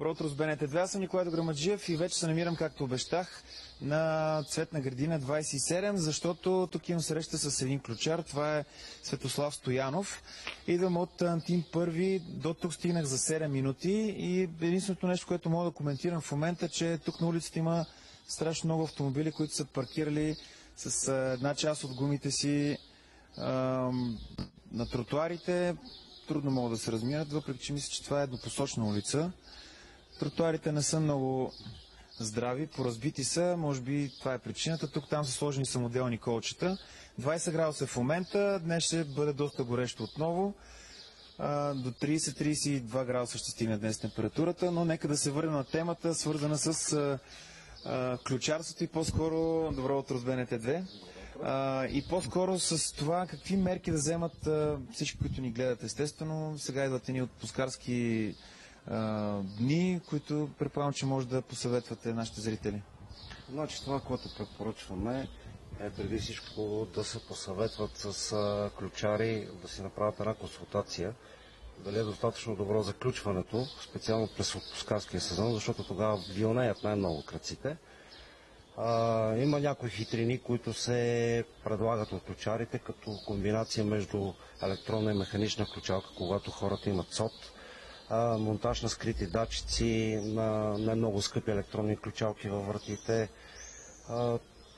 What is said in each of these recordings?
Добро утро с БНТ2. Аз съм Николай Дограмаджиев и вече се намирам, както обещах, на Цветна градина 27, защото тук имам среща с един ключар. Това е Светослав Стоянов. Идвам от Антим първи, до тук стигнах за 7 минути и единственото нещо, което мога да коментирам в момента е, че тук на улицата има страшно много автомобили, които са паркирали с една част от гумите си на тротуарите. Трудно могат да се разминат, въпреки че мисля, че това е еднопосочна улица. Тротуарите не са много здрави, поразбити са, може би това е причината. Тук-там са сложени самоделни колчета. 20 градуса в момента, днес ще бъде доста горещо отново. До 30-32 градуса ще стигне днес температурата, но нека да се върнем на темата, свързана с ключарството и по-скоро добро утро с БНТ2. И по-скоро с това какви мерки да вземат всички, които ни гледат. Естествено, сега идват едни отпускарски дни, които предполагам, че може да посъветвате нашите зрители. Значи това, което препоръчваме е преди всичко да се посъветват с ключари, да си направят една консултация, дали е достатъчно добро заключването, специално през отпускарския сезон, защото тогава вилнеят най-много кръците. Има някои хитрини, които се предлагат от ключарите, като комбинация между електронна и механична ключалка, когато хората имат СОТ, монтаж на скрити датчици, на не много скъпи електронни ключалки във вратите.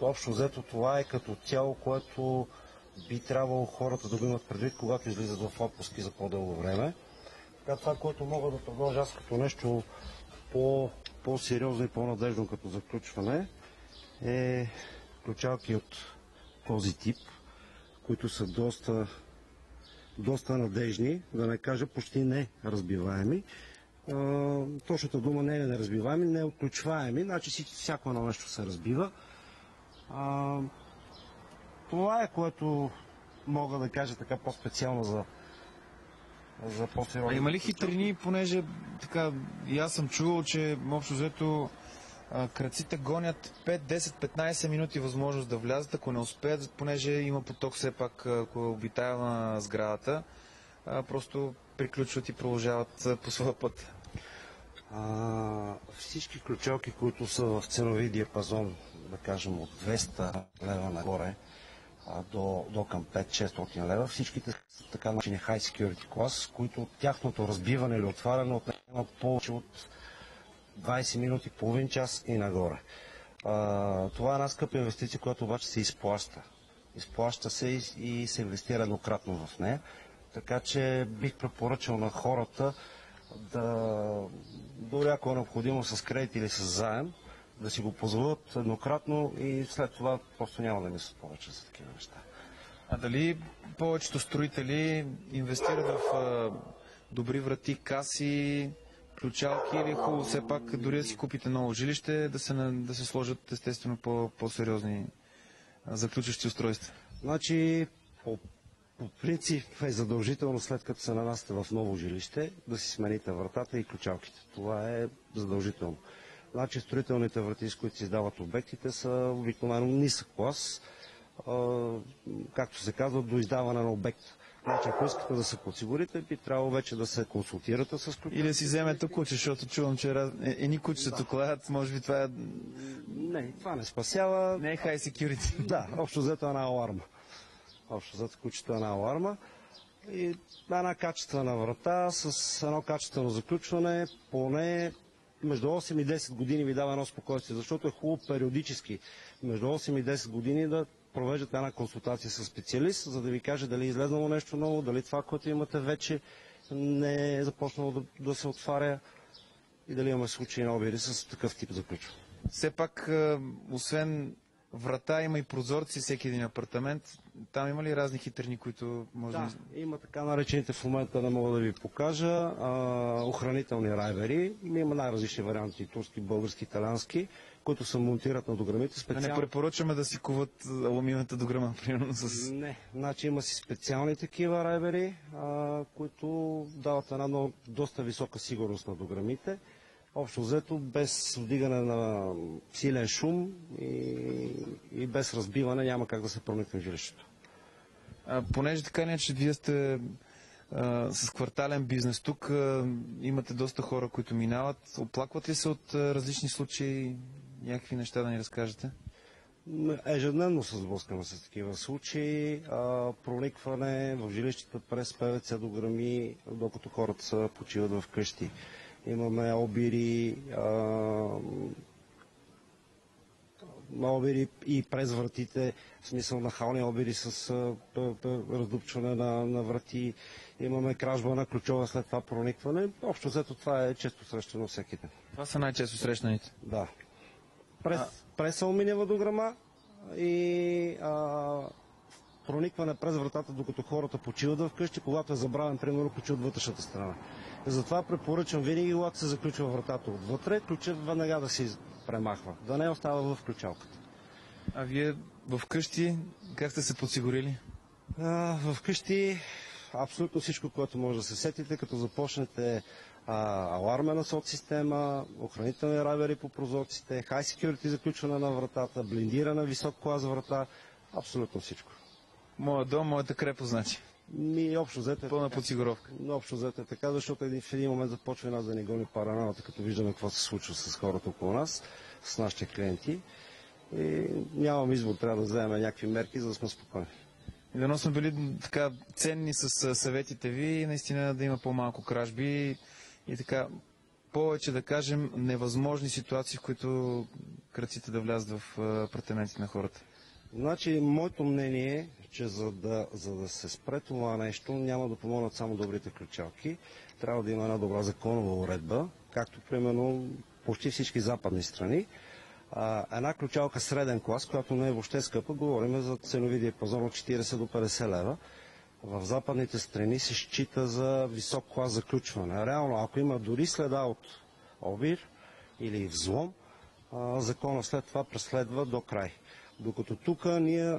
Общо взето това е като цяло, което би трябвало хората да го имат предвид, когато излизат в отпуски за по-дълго време. Така, това, което мога да предложа аз като нещо по-сериозно и по-надежно като заключване, е ключалки от този тип, които са доста надежни, да не кажа почти неразбиваеми. Точната дума не е неразбиваеми, не е отключваеми, значи всяко едно нещо се разбива. Това е, което мога да кажа така по-специално за по-сериозно. Има ли хитрини, понеже така и аз съм чувал, че общо взето кръците гонят 5, 10, 15 минути възможност да влязат, ако не успеят, понеже има поток все пак, ако е обитаема сградата, просто приключват и продължават по своя път. Всички ключалки, които са в ценови диапазон, да кажем от 200 лева нагоре до към 5-600 лева, всичките са така наречени high security class, които тяхното разбиване или отваряне отнема повече от 20 минути, половин час и нагоре. Това е една скъпа инвестиция, която обаче се изплаща. Изплаща се и се инвестира еднократно в нея. Така че бих препоръчал на хората дори ако е необходимо с кредит или с заем, да си го позволят еднократно и след това просто няма да мислят повече за такива неща. А дали повечето строители инвестират в добри врати, каси, ключалки или хубаво все пак дори да си купите ново жилище, да се сложат естествено по-сериозни заключващи устройства? Значи, по принцип е задължително след като се нанасяте в ново жилище да си смените вратата и ключалките. Това е задължително. Значи строителните врати, с които се издават обектите, са обикновено нисък клас, както се казва, до издаване на обекта. Значи, ако искате да се подсигурите, би трябвало вече да се консултирате с ключа. Или да си вземете куче, защото чувам, че едни кучета тук лаят, може би това е... Не, това не спасява. Не е high security. Да, общо взето една аларма. Общо взето кучето е една аларма. И една качествена врата с едно качествено заключване, поне между 8 и 10 години ви дава едно спокойствие, защото е хубаво периодически между 8 и 10 години да провеждате една консултация с специалист, за да ви каже дали е излезнало нещо ново, дали това, което имате вече не е започнало да се отваря и дали имаме случаи на обиди с такъв тип заключване. Все пак, освен врата, има и прозорци всеки един апартамент. Там има ли разни хитрини, които може да... Има така наречените в момента, не мога да ви покажа, охранителни райвери. Има най-различни варианти, турски, български, италиански, които се монтират на дограмите. Специално... Не препоръчваме да си куват алуминиевата дограма, примерно с... Не, значи има си специални такива райвери, които дават една доста висока сигурност на дограмите. Общо взето, без вдигане на силен шум и без разбиване няма как да се проникне в жилището. Понеже така не, че вие сте с квартален бизнес. Тук имате доста хора, които минават. Оплакват ли се от различни случаи? Някакви неща да ни разкажете? Ежедневно се сблъскаме с такива случаи. Проникване в жилищата през ПВЦ до грами, докато хората са почиват в къщи. Имаме обири, обири и през вратите, в смисъл нахални обири с раздупчване на врати. Имаме кражба на ключове след това проникване. Общо взето това е често срещано всеки ден. Това са най-често срещаните. Да. През алуминиева дограма и проникване през вратата, докато хората почиват в къщи, когато е забравен, примерно, ключ от вътрешната страна. Затова препоръчвам винаги, когато се заключва вратата отвътре, ключът веднага да се премахва, да не остава в ключалката. А вие в къщи как сте се подсигурили? В къщи абсолютно всичко, което може да се сетите, като започнете алармена соцсистема, охранителни райвери по прозорците, high security заключване на вратата, блиндирана висок клас врата, абсолютно всичко. Моя дом, моята крепост, значи. Общо взето пълна подсигуровка. Общо взето е така, защото в един момент започва нас да ни гони параноята, като виждаме какво се случва с хората около нас, с нашите клиенти. И нямам избор, трябва да вземем някакви мерки, за да сме спокойни. И дано сме били така ценни с съветите ви, наистина да има по-малко кражби и така повече, да кажем, невъзможни ситуации, в които крадците да влязат в апартаментите на хората. Значи, моето мнение е, че за да се спре това нещо, няма да помогнат само добрите ключалки. Трябва да има една добра законова уредба, както примерно почти всички западни страни. Една ключалка среден клас, която не е въобще скъпа, говорим за ценови диапазон от 40 до 50 лева. В западните страни се счита за висок клас заключване. Реално, ако има дори следа от обир или взлом, закона след това преследва до край. Докато тук ние,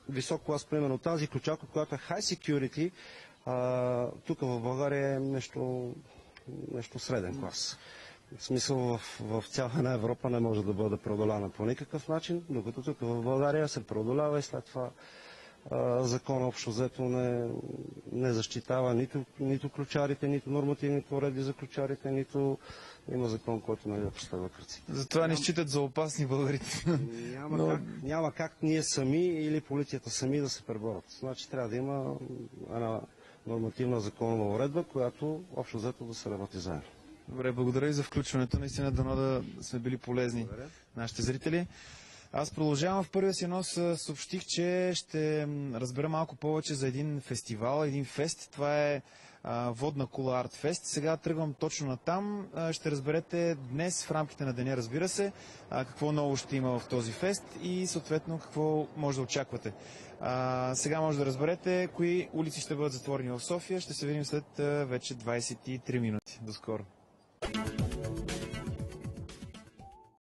висок клас, примерно тази ключалка, която е high security, тук в България е нещо среден клас. В смисъл в цяла една Европа не може да бъде преодоляна по никакъв начин, докато тук в България се преодолява и след това закон общо взето не защитава нито ключарите, нито нормативните уредби за ключарите, нито има закон, който не да преследва кръци. Затова не считат за опасни българите. Няма как ние сами или полицията сами да се преборят. Значи трябва да има една нормативна законова уредба, която общо взето да се работи заедно. Добре, благодаря и за включването. Наистина дано да сме били полезни нашите зрители. Аз продължавам. В първия си анонс съобщих, че ще разбера малко повече за един фестивал, един фест. Това е Водна кула Арт Фест. Сега тръгвам точно натам. Ще разберете днес в рамките на деня, разбира се, какво ново ще има в този фест и съответно какво може да очаквате. Сега може да разберете кои улици ще бъдат затворени в София. Ще се видим след вече 23 минути. До скоро.